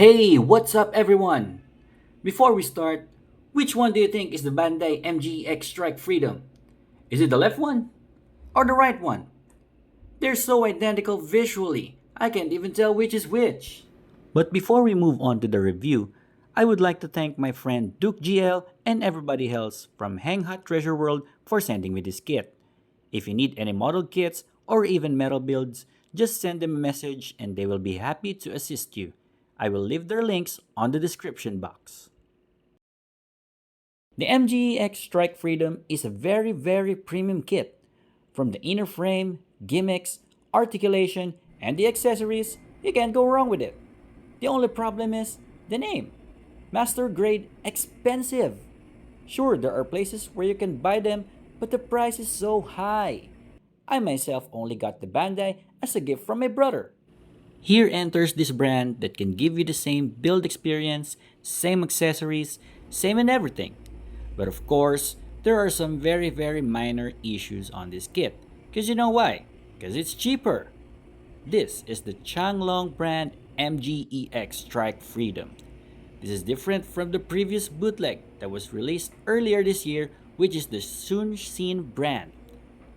Hey, what's up everyone? Before we start, which one do you think is the Bandai MGEX Strike Freedom? Is it the left one or the right one? They're so identical visually, I can't even tell which is which. But before we move on to the review, I would like to thank my friend Duke GL and everybody else from Hengha Treasure World for sending me this kit. If you need any model kits or even metal builds, just send them a message and they will be happy to assist you. I will leave their links on the description box. The MGEX Strike Freedom is a very premium kit. From the inner frame, gimmicks, articulation, and the accessories, you can't go wrong with it. The only problem is the name. Master grade expensive. Sure, there are places where you can buy them, but the price is so high. I myself only got the Bandai as a gift from my brother. Here enters this brand that can give you the same build experience, same accessories, same in everything. But of course, there are some very minor issues on this kit. Cause you know why? Cause it's cheaper. This is the Changlong brand MGEX Strike Freedom. This is different from the previous bootleg that was released earlier this year, which is the Sun Shin brand.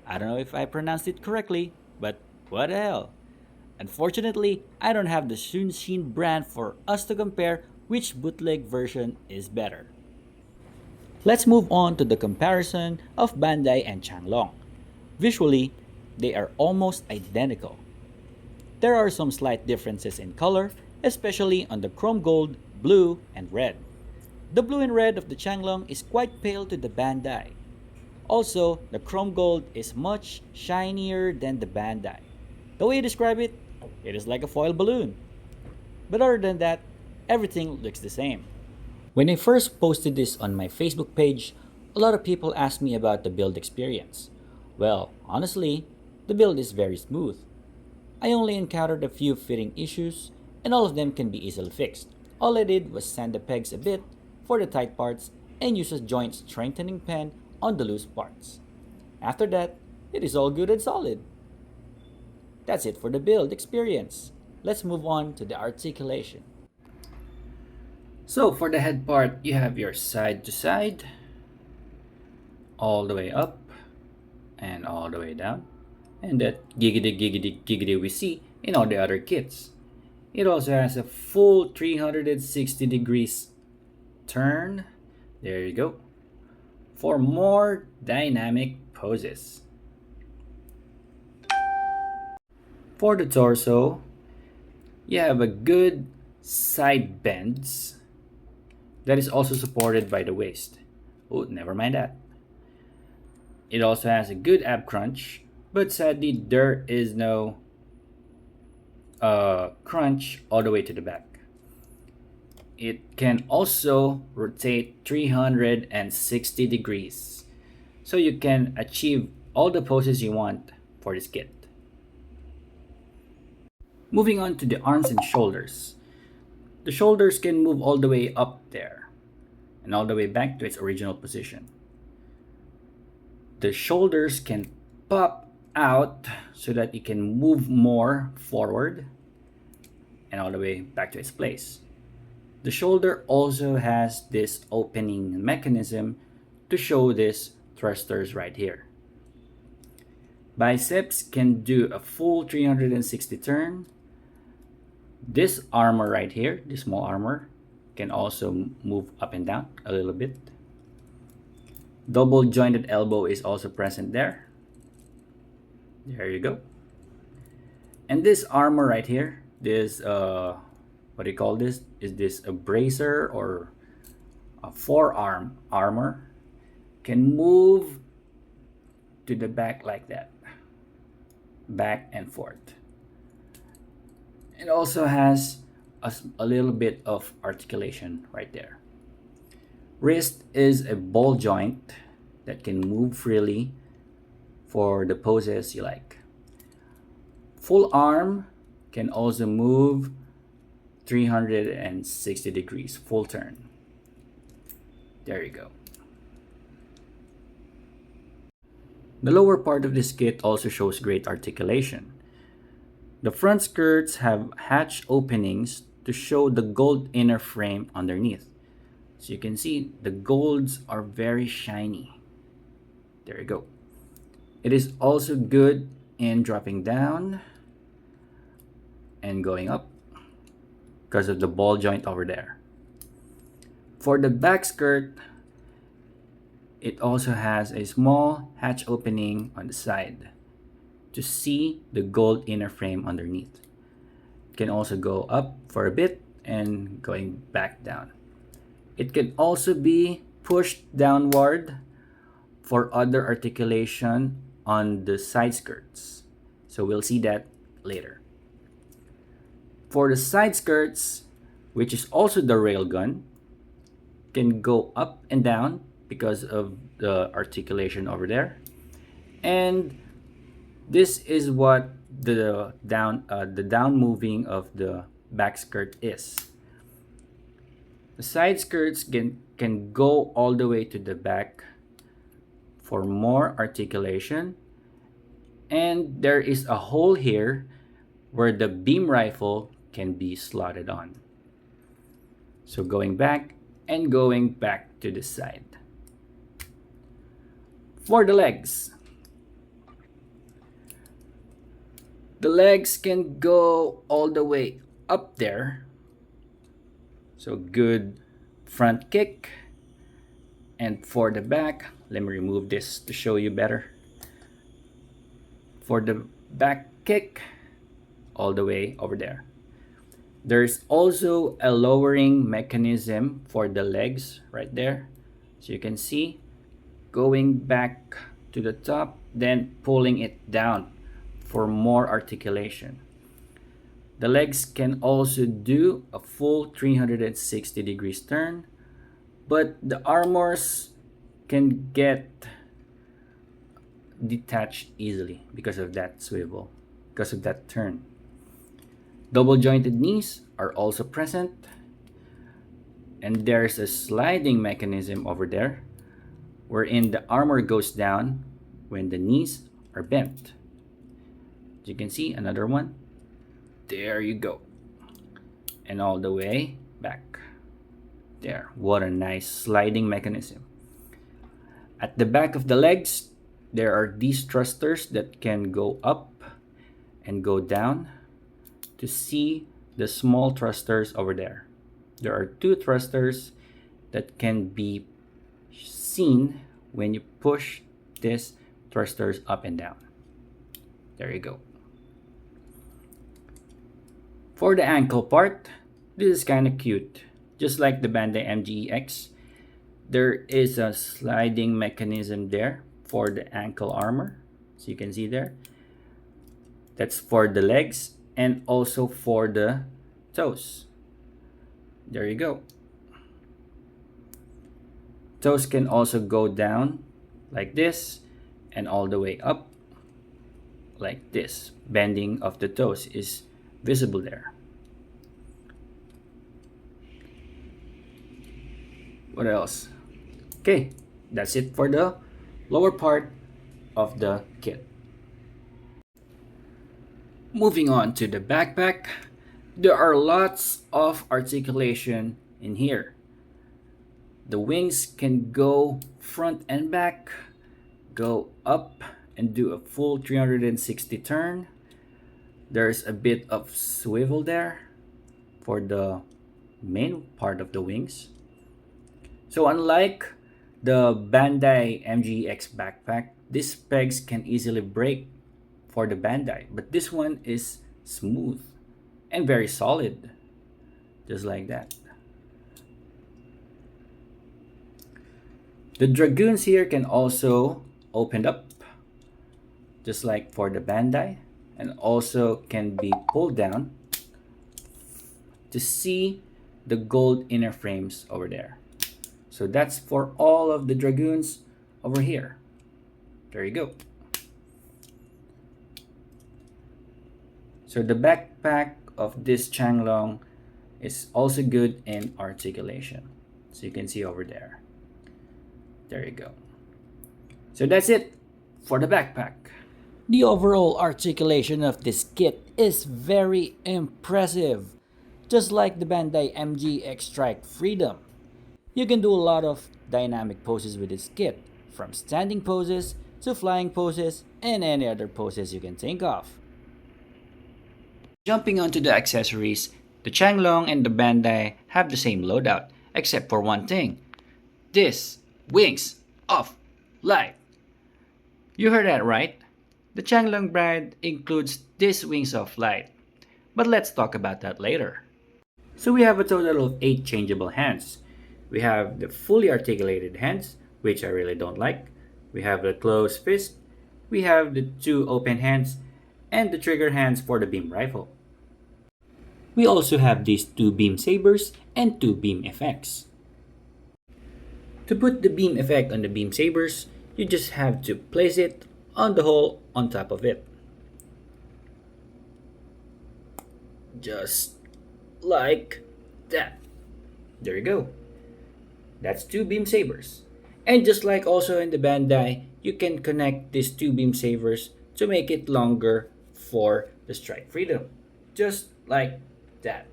I don't know if I pronounced it correctly, but what the hell? Unfortunately, I don't have the Sun Shin brand for us to compare which bootleg version is better. Let's move on to the comparison of Bandai and Changlong. Visually, they are almost identical. There are some slight differences in color, especially on the chrome gold, blue, and red. The blue and red of the Changlong is quite pale to the Bandai. Also, the chrome gold is much shinier than the Bandai. The way you describe it, it is like a foil balloon. But other than that, everything looks the same. When I first posted this on my Facebook page, a lot of people asked me about the build experience. Well, honestly, the build is very smooth. I only encountered a few fitting issues, and all of them can be easily fixed. All I did was sand the pegs a bit for the tight parts and use a joint strengthening pen on the loose parts. After that, it is all good and solid. That's it for the build experience. Let's move on to the articulation. So for the head part, you have your side to side, all the way up, and all the way down. And that giggity we see in all the other kits. It also has a full 360 degrees turn. There you go. For more dynamic poses. For the torso, you have a good side bends that is also supported by the waist. Oh, never mind that. It also has a good ab crunch, but sadly there is no crunch all the way to the back. It can also rotate 360 degrees, so you can achieve all the poses you want for this kit. Moving on to the arms and shoulders. The shoulders can move all the way up there and all the way back to its original position. The shoulders can pop out so that it can move more forward and all the way back to its place. The shoulder also has this opening mechanism to show this thrusters right here. Biceps can do a full 360 turn. This armor right here, this small armor, can also move up and down a little bit. Double jointed elbow is also present there. There you go. And this armor right here, this what do you call this? Is this a bracer or a forearm armor? Can move to the back like that, back and forth. It also has a little bit of articulation right there. Wrist is a ball joint that can move freely for the poses you like. Full arm can also move 360 degrees, full turn. There you go. The lower part of this kit also shows great articulation. The front skirts have hatch openings to show the gold inner frame underneath. So you can see the golds are very shiny. There you go. It is also good in dropping down and going up because of the ball joint over there. For the back skirt, it also has a small hatch opening on the side to see the gold inner frame underneath. It can also go up for a bit and going back down. It can also be pushed downward for other articulation on the side skirts. So we'll see that later. For the side skirts, which is also the railgun, can go up and down because of the articulation over there. And this is what the down moving of the back skirt is. The side skirts can go all the way to the back for more articulation. And there is a hole here where the beam rifle can be slotted on. So going back and going back to the side. For the legs. The legs can go all the way up there. So good front kick. And for the back, let me remove this to show you better. For the back kick, all the way over there. There's also a lowering mechanism for the legs right there. So you can see going back to the top, then pulling it down for more articulation. The legs can also do a full 360 degrees turn, but the armors can get detached easily because of that swivel, because of that turn. Double jointed knees are also present, and there's a sliding mechanism over there wherein the armor goes down when the knees are bent. As you can see, another one. There you go. And all the way back. There. What a nice sliding mechanism. At the back of the legs, there are these thrusters that can go up and go down to see the small thrusters over there. There are two thrusters that can be seen when you push these thrusters up and down. There you go. For the ankle part, this is kind of cute. Just like the Bandai MGEX, there is a sliding mechanism there for the ankle armor. So you can see there. That's for the legs and also for the toes. There you go. Toes can also go down like this and all the way up like this. Bending of the toes is visible there. What else? Okay, that's it for the lower part of the kit. Moving on to the backpack, there are lots of articulation in here. The wings can go front and back, go up and do a full 360 turn. There's a bit of swivel there for the main part of the wings. So unlike the Bandai MGEX backpack, these pegs can easily break for the Bandai, but this one is smooth and very solid, just like that. The dragoons here can also open up, just like for the Bandai, and also can be pulled down to see the gold inner frames over there. So that's for all of the dragoons over here. There you go. So the backpack of this Changlong is also good in articulation. So you can see over there. There you go. So that's it for the backpack. The overall articulation of this kit is very impressive. just like the Bandai MGEX Strike Freedom. You can do a lot of dynamic poses with this kit, from standing poses to flying poses and any other poses you can think of. Jumping onto the accessories, the Changlong and the Bandai have the same loadout, except for one thing. This wings of light. You heard that right? The Changlong brand includes this wings of light. But let's talk about that later. So we have a total of 8 changeable hands. We have the fully articulated hands, which I really don't like. We have the closed fist. We have the 2 open hands and the trigger hands for the beam rifle. We also have these 2 beam sabers and 2 beam effects. To put the beam effect on the beam sabers, you just have to place it on the hole on top of it. Just like that. There you go. That's 2 beam sabers. And just like also in the Bandai, you can connect these 2 beam sabers to make it longer for the Strike Freedom. Just like that.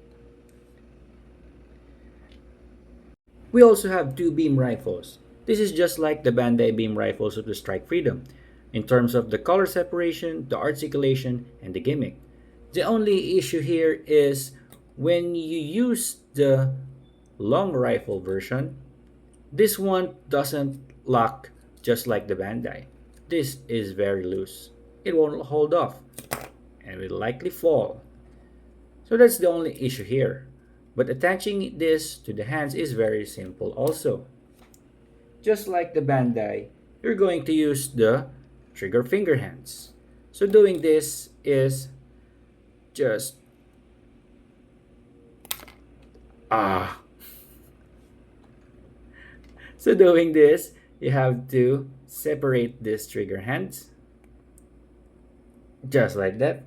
We also have 2 beam rifles. This is just like the Bandai beam rifles of the Strike Freedom in terms of the color separation, the articulation, and the gimmick. The only issue here is when you use the long rifle version, this one doesn't lock just like the Bandai. This is very loose. It won't hold off and will likely fall. So that's the only issue here. But attaching this to the hands is very simple also. Just like the Bandai, you're going to use the trigger finger hands. So doing this is just So doing this, you have to separate these trigger hands. Just like that.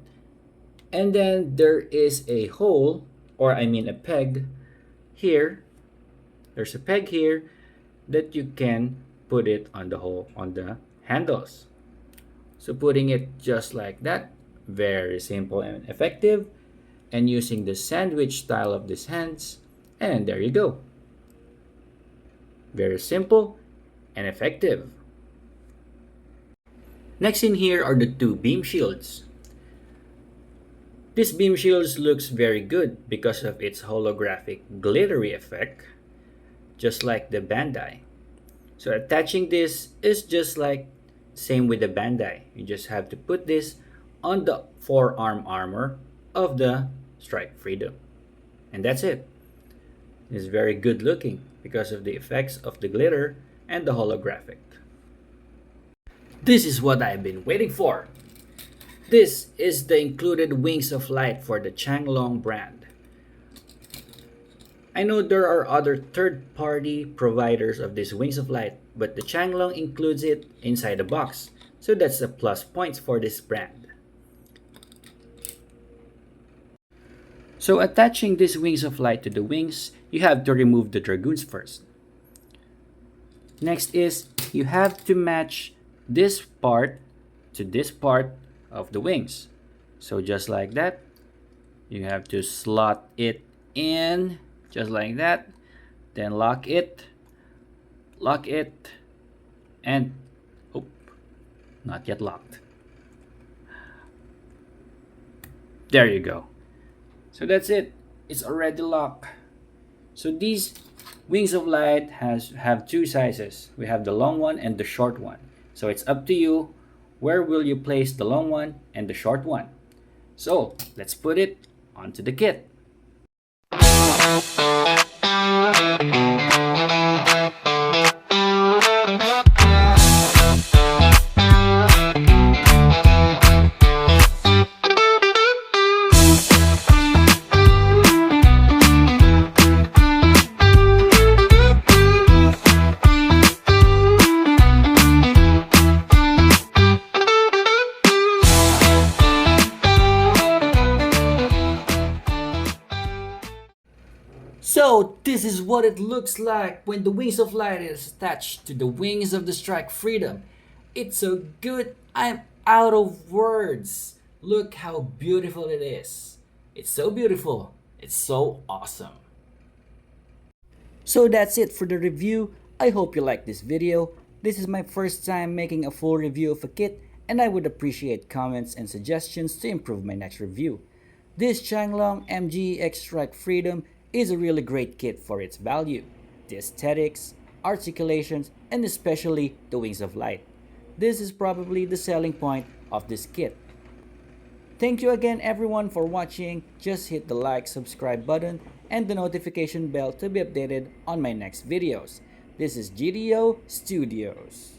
And then there is a hole, or I mean a peg here. There's a peg here that you can put it on the hole on the handles. So putting it just like that, very simple and effective, and using the sandwich style of these hands, and there you go. Very simple and effective. Next in here are the 2 beam shields. This beam shields looks very good because of its holographic glittery effect, just like the Bandai. So attaching this is just like same with the Bandai. You just have to put this on the forearm armor of the Strike Freedom. And that's it. It's very good looking because of the effects of the glitter and the holographic. This is what I've been waiting for. This is the included Wings of Light for the Changlong brand. I know there are other third-party providers of these Wings of Light, but the Changlong includes it inside the box, so that's a plus points for this brand. So attaching these Wings of Light to the wings, you have to remove the dragoons first. Next is you have to match this part to this part of the wings. So just like that, you have to slot it in just like that, then lock it, and oh, not yet locked. There you go. So that's it. It's already locked. So these Wings of Light have 2 sizes. We have the long one and the short one. So it's up to you where will you place the long one and the short one. So let's put it onto the kit. So this is what it looks like when the Wings of Light is attached to the wings of the Strike Freedom. It's so good, I'm out of words. Look how beautiful it is. It's so beautiful. It's so awesome. So that's it for the review. I hope you liked this video. This is my first time making a full review of a kit, and I would appreciate comments and suggestions to improve my next review. This Changlong MGEX Strike Freedom is a really great kit for its value, the aesthetics, articulations, and especially the wings of light. This is probably the selling point of this kit. Thank you again everyone for watching. Just hit the like, subscribe button and the notification bell to be updated on my next videos. This is GDO Studios.